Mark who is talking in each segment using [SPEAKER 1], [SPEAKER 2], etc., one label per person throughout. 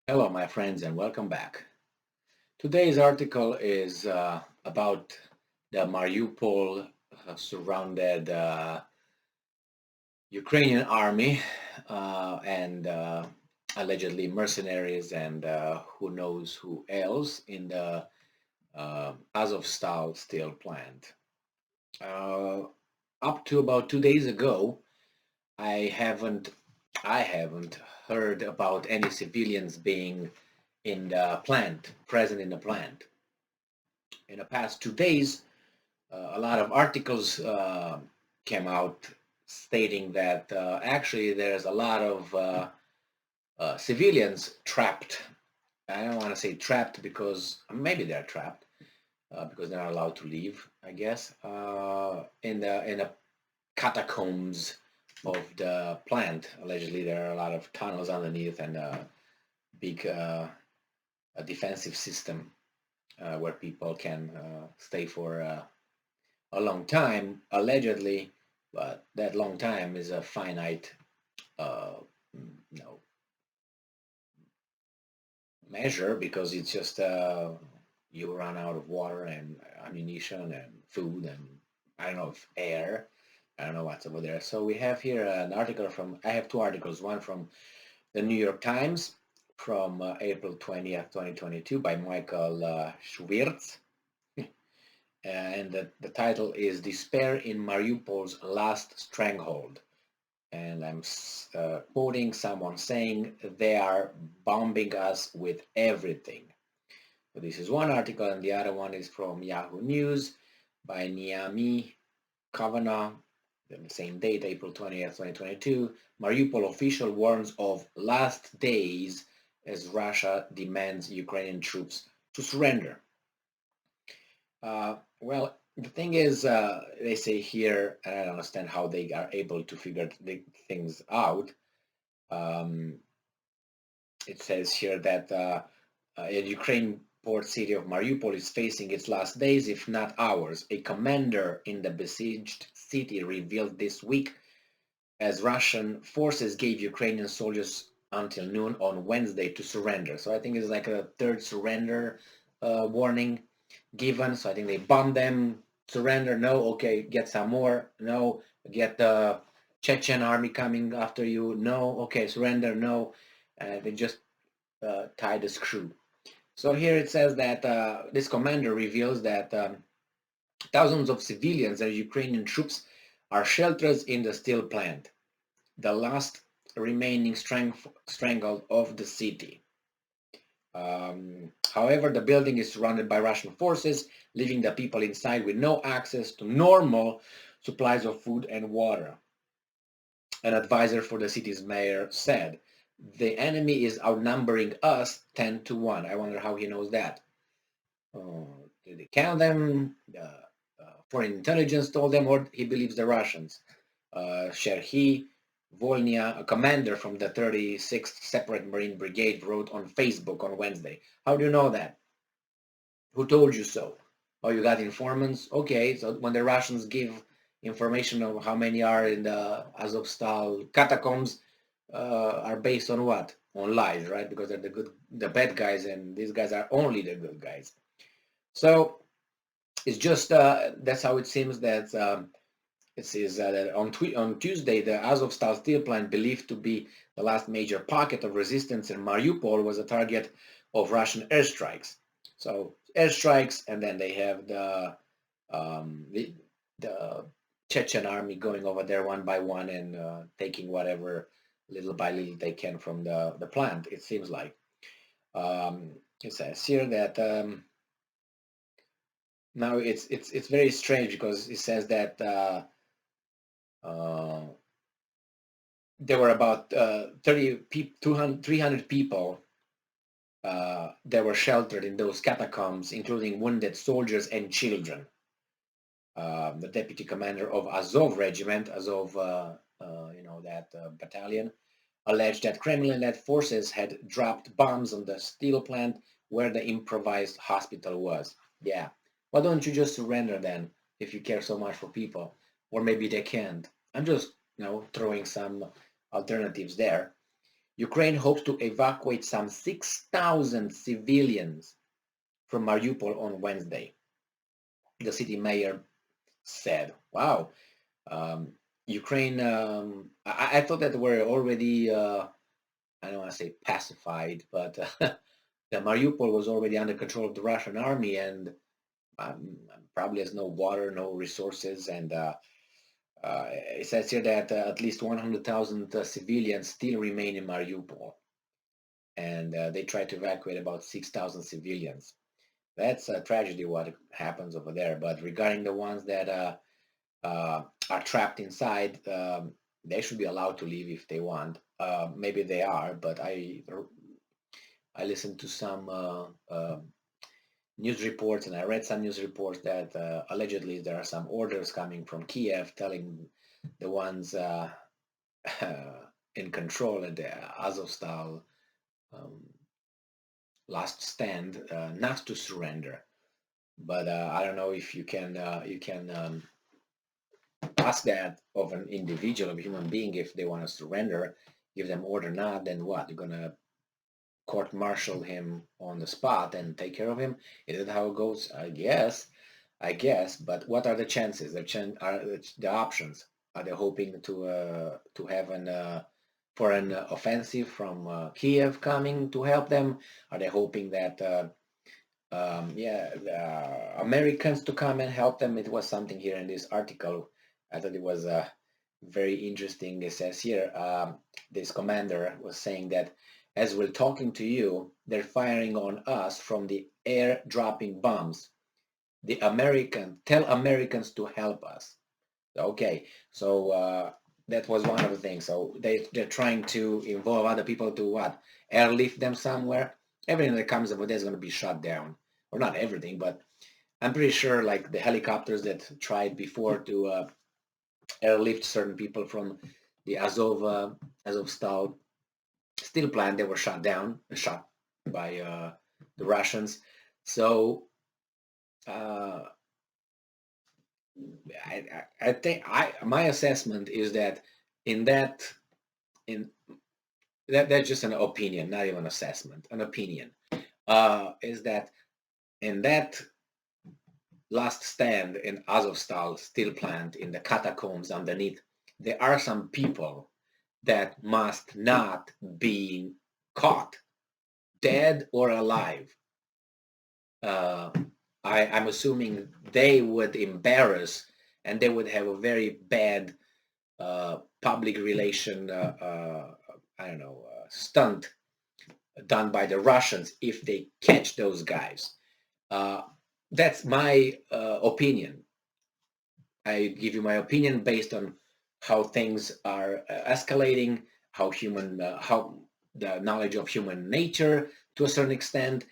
[SPEAKER 1] Hello, my friends, and welcome back. Today's article is about the Mariupol surrounded Ukrainian army and allegedly mercenaries and who knows who else in the Azovstal steel plant. Uh, Up to about 2 days ago, I haven't I haven't heard about any civilians being in the plant, present in the plant. In the past 2 days, a lot of articles came out stating that actually there's a lot of civilians trapped. I don't want to say trapped because maybe they're trapped because they're not allowed to leave, I guess, in the catacombs of the plant. Allegedly, there are a lot of tunnels underneath and a big a defensive system where people can stay for a long time, allegedly, but that long time is a finite, uh, you know, measure because it's just you run out of water and ammunition and food and I don't know if air. I don't know what's over there. So we have here an article from. I have two articles. One from the New York Times from April 20th, 2022 by Michael Schwirtz. And the title is Despair in Mariupol's Last Stranglehold. And I'm quoting someone saying they are bombing us with everything. So this is one article, and the other one is from Yahoo News by Niami Kavanagh, the same date, April 20th, 2022. Mariupol official warns of last days as Russia demands Ukrainian troops to surrender. Well, the thing is, they say here, and I don't understand how they are able to figure the things out. Um, it says here that in Ukraine port city of Mariupol is facing its last days, if not hours. A commander in the besieged city revealed this week as Russian forces gave Ukrainian soldiers until noon on Wednesday to surrender. So I think it's like a third surrender warning given. So I think they bomb them, surrender, no, okay, get some more, no, get the Chechen army coming after you, no, okay, surrender, no. They just tie the screw. So here it says that this commander reveals that thousands of civilians and Ukrainian troops are sheltered in the steel plant, the last remaining stranglehold of the city. However, the building is surrounded by Russian forces, leaving the people inside with no access to normal supplies of food and water. An advisor for the city's mayor said, "The enemy is outnumbering us 10 to 1. I wonder how he knows that. Did they count them? Foreign intelligence told them, or he believes the Russians. Sherhi Volnya, a commander from the 36th Separate Marine Brigade, wrote on Facebook on Wednesday. How do you know that? Who told you so? Oh, you got informants? Okay, so when the Russians give information of how many are in the Azovstal catacombs, are based on what? On lies, right? Because they're the bad guys, and these guys are only the good guys. So it's just that's how it seems that it says that on Tuesday, the Azovstal steel plant, believed to be the last major pocket of resistance in Mariupol, was a target of Russian airstrikes. So airstrikes, and then they have um, the, the Chechen army going over there one by one and taking whatever little by little they can from the plant. It seems like it says here that now it's very strange because it says that. Uh, there were about 30 200, 300 people that were sheltered in those catacombs, including wounded soldiers and children. The deputy commander of Azov regiment, Azov, that battalion, alleged that Kremlin-led forces had dropped bombs on the steel plant where the improvised hospital was. Yeah, why don't you just surrender then if you care so much for people? Or maybe they can't. I'm just throwing some alternatives there. Ukraine hopes to evacuate some 6,000 civilians from Mariupol on Wednesday, the city mayor said. Wow. Ukraine, I thought that we're already, I don't want to say pacified, but the Mariupol was already under control of the Russian army, and probably has no water, no resources, and it says here that at least 100,000 civilians still remain in Mariupol, and they try to evacuate about 6,000 civilians. That's a tragedy what happens over there. But regarding the ones that are trapped inside, they should be allowed to leave if they want. Maybe they are, but I listened to some news reports, and I read some news reports that allegedly there are some orders coming from Kiev telling the ones in control at the Azovstal last stand not to surrender. But I don't know if you can ask that of an individual, of a human being, if they want to surrender, give them order not, then what? You're gonna court-martial him on the spot and take care of him? Is it how it goes? I guess. But what are the chances? The options? Are they hoping to have for an offensive from Kiev coming to help them? Are they hoping that Americans to come and help them? It was something here in this article. I thought it was very interesting. It says here, this commander was saying that as we're talking to you, they're firing on us from the air, dropping bombs. Tell Americans to help us. Okay, so that was one of the things. So they're trying to involve other people to what? Airlift them somewhere. Everything that comes over there is going to be shut down. Or not everything, but I'm pretty sure like the helicopters that tried before to airlift certain people from the Azovstal steel plant, they were shot by the Russians. So I think my assessment is that that's just an opinion, not even assessment, an opinion, is that in that last stand in Azovstal steel plant in the catacombs underneath, there are some people that must not be caught, dead or alive. I'm assuming they would embarrass, and they would have a very bad public relation, stunt done by the Russians if they catch those guys. That's my opinion. I give you my opinion based on how things are escalating, how the knowledge of human nature to a certain extent,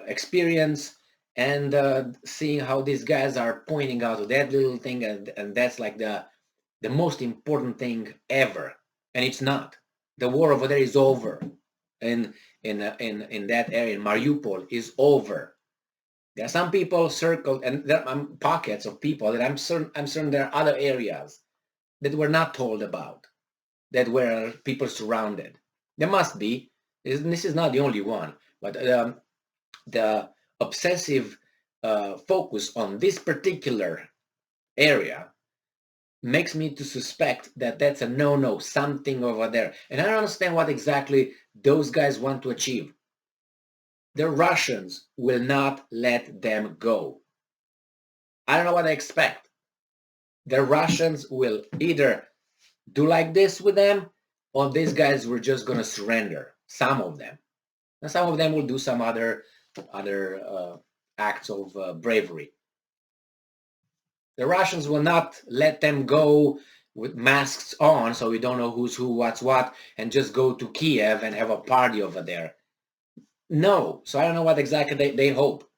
[SPEAKER 1] experience, and seeing how these guys are pointing out that little thing, and that's like the most important thing ever, and it's not. The war over there is over, and in that area, in Mariupol, is over. There are some people circled, and there are pockets of people that I'm certain there are other areas that were not told about, that were people surrounded. There must be. This is not the only one, but the obsessive focus on this particular area makes me to suspect that that's a no-no, something over there. And I don't understand what exactly those guys want to achieve. The Russians will not let them go. I don't know what I expect. The Russians will either do like this with them, or these guys were just going to surrender. Some of them. And some of them will do some other acts of bravery. The Russians will not let them go with masks on, so we don't know who's who, what's what, and just go to Kiev and have a party over there. No. So I don't know what exactly they hope.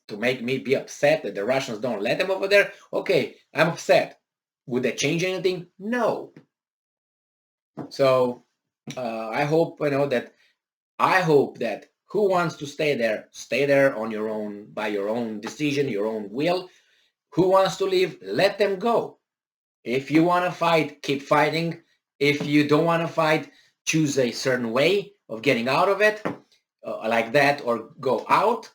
[SPEAKER 1] To make me be upset that the Russians don't let them over there? Okay, I'm upset. Would that change anything? No. So I hope that who wants to stay there on your own, by your own decision, your own will. Who wants to leave, let them go. If you want to fight, keep fighting. If you don't want to fight, choose a certain way of getting out of it, like that, or go out.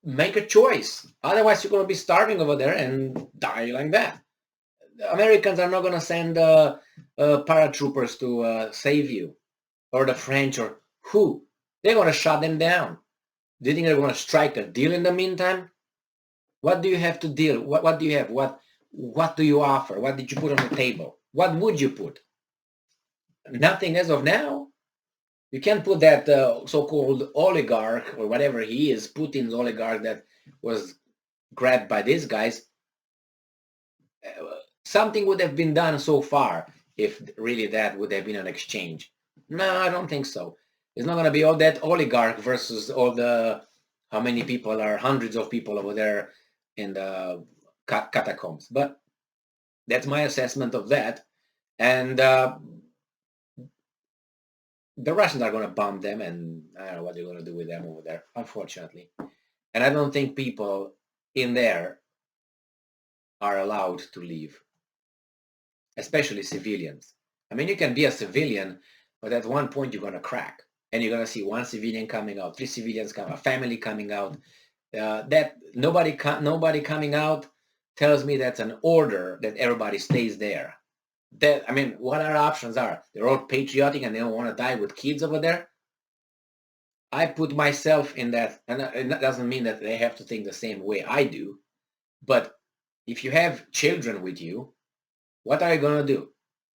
[SPEAKER 1] Make a choice. Otherwise, you're going to be starving over there and die like that. The Americans are not going to send paratroopers to save you, or the French, or who. They're going to shut them down. Do you think they're going to strike a deal in the meantime? What do you have to deal? What do you have? What do you offer? What did you put on the table? What would you put? Nothing as of now. You can't put that so-called oligarch, or whatever he is, Putin's oligarch that was grabbed by these guys. Something would have been done so far if really that would have been an exchange. No, I don't think so. It's not going to be all that oligarch versus all the, how many people are, hundreds of people over there in the catacombs. But that's my assessment of that. And the Russians are going to bomb them, and I don't know what they're going to do with them over there, unfortunately. And I don't think people in there are allowed to leave, especially civilians. I mean, you can be a civilian, but at one point you're going to crack, and you're going to see one civilian coming out, three civilians coming, a family coming out. That nobody coming out tells me that's an order that everybody stays there. That, I mean, what our options are? They're all patriotic and they don't want to die with kids over there. I put myself in that, and that doesn't mean that they have to think the same way I do. But if you have children with you, what are you going to do?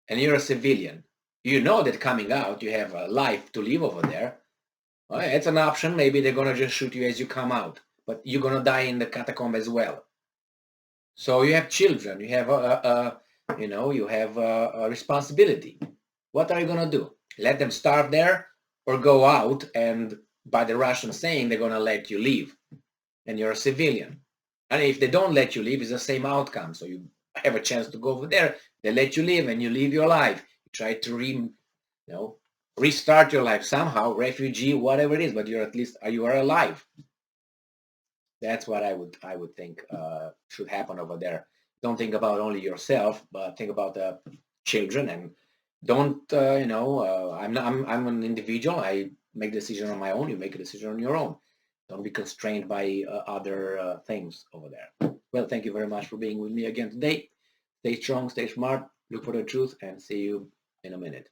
[SPEAKER 1] And you're a civilian. You know that coming out, you have a life to live over there. Well, it's an option. Maybe they're going to just shoot you as you come out, but you're going to die in the catacomb as well. So you have children. You have you have a responsibility. What are you going to do? Let them starve there, or go out and, by the Russians saying, they're going to let you leave, and you're a civilian. And if they don't let you leave, it's the same outcome. So you have a chance to go over there. They let you live, and you live your life. You try to restart your life somehow, refugee, whatever it is, but you're at least, you are alive. That's what I would think should happen over there. Don't think about only yourself, but think about the children, and don't I'm an individual. I make decision on my own. You make a decision on your own. Don't be constrained by other things over there. Well, thank you very much for being with me again today. Stay strong, stay smart, look for the truth, and see you in a minute.